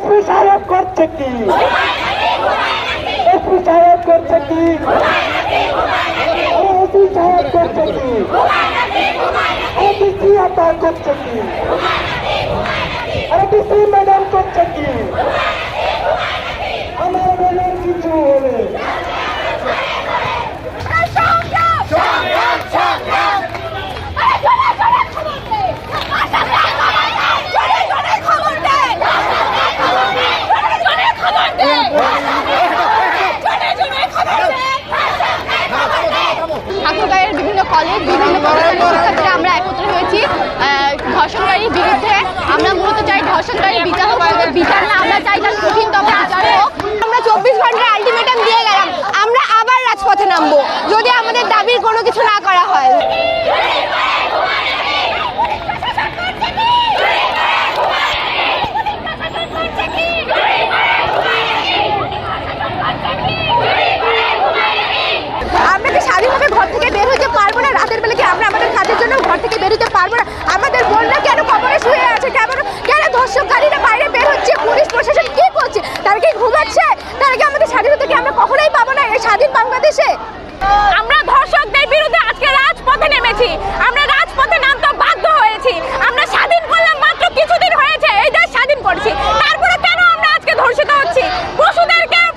SP সাহেব করছে কি? এসপি সাহেব করছে কি? এসপি সাহেব করছে কি? ডিসি আপা করছে কি? ডিসি ম্যাডাম করছে কি? আমার বোনের কিছু হলে ঠাকুরগাঁয়ের বিভিন্ন কলেজ বিভিন্ন শিক্ষার্থীরা আমরা একত্র হয়েছি ধর্ষণকারীর বিরুদ্ধে। আমরা মূলত চাই ধর্ষণকারীর বিচার হোক, বিচার না আমরা চাই তার কঠিনতম আচার হোক। আমরা 24 ঘন্টার আলটিমেটাম দিয়ে গেলাম, আমরা আবার রাজপথে নামবো যদি আমাদের দাবির কোনো কিছু না করা হয়। আমরা কি স্বাধীনভাবে ঘর থেকে বের হতে পারবো না? রাতের বেলা কি আমরা আমাদের কাজের জন্য ঘর থেকে বের হতে পারবো না? আমাদের বোনরা কেন কবরে শুয়ে আছে? কেন ধর্ষণকারীরা বাইরে বের হচ্ছে? পুলিশ প্রশাসন কি করছে? তারা কি ঘুমাচ্ছে? তারা কি আমাদের স্বাধীনতাকে আমরা কখনোই পাবো না এই স্বাধীন বাংলাদেশে? আমরা ধর্ষকদের বিরুদ্ধে আজকে রাজপথে নেমেছি, আমরা রাজপথে নামতে বাধ্য হয়েছি। আমরা স্বাধীন করলাম মাত্র কিছুদিন হয়েছে, এই দেশ স্বাধীন করছি, তারপরে কেন আমরা আজকে ধর্ষিত হচ্ছি?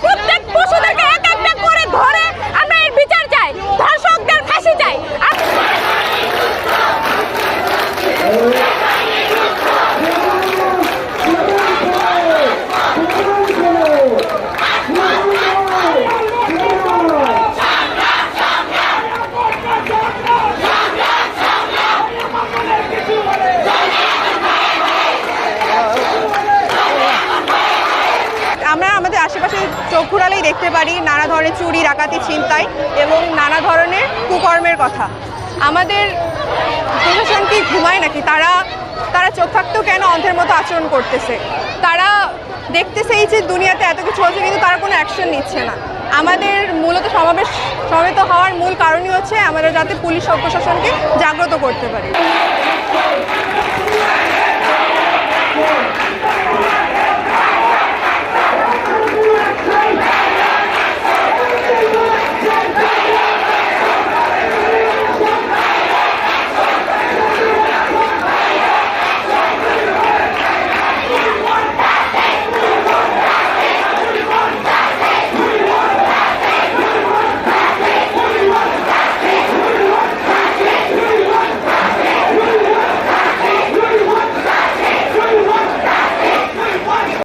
প্রত্যেক পশুদেরকে এক একটা করে ধরে আমরা এর বিচার চাই, ধর্ষকদের ফাঁসি চাই। আমরা আমাদের আশেপাশে চোখ ঘুরালেই দেখতে পারি নানা ধরনের চুরি, ডাকাতি, ছিনতাই এবং নানা ধরনের কুকর্মের কথা। আমাদের প্রশাসন কি ঘুমায় নাকি? তারা চোখ থাকতেও কেন অন্ধের মতো আচরণ করতেছে? তারা দেখতেছে এই যে দুনিয়াতে এত কিছু হচ্ছে, কিন্তু তারা কোনো অ্যাকশন নিচ্ছে না। আমাদের মূলত সমবেত হওয়ার মূল কারণই হচ্ছে আমরা যাতে পুলিশ ও প্রশাসনকে জাগ্রত করতে পারি।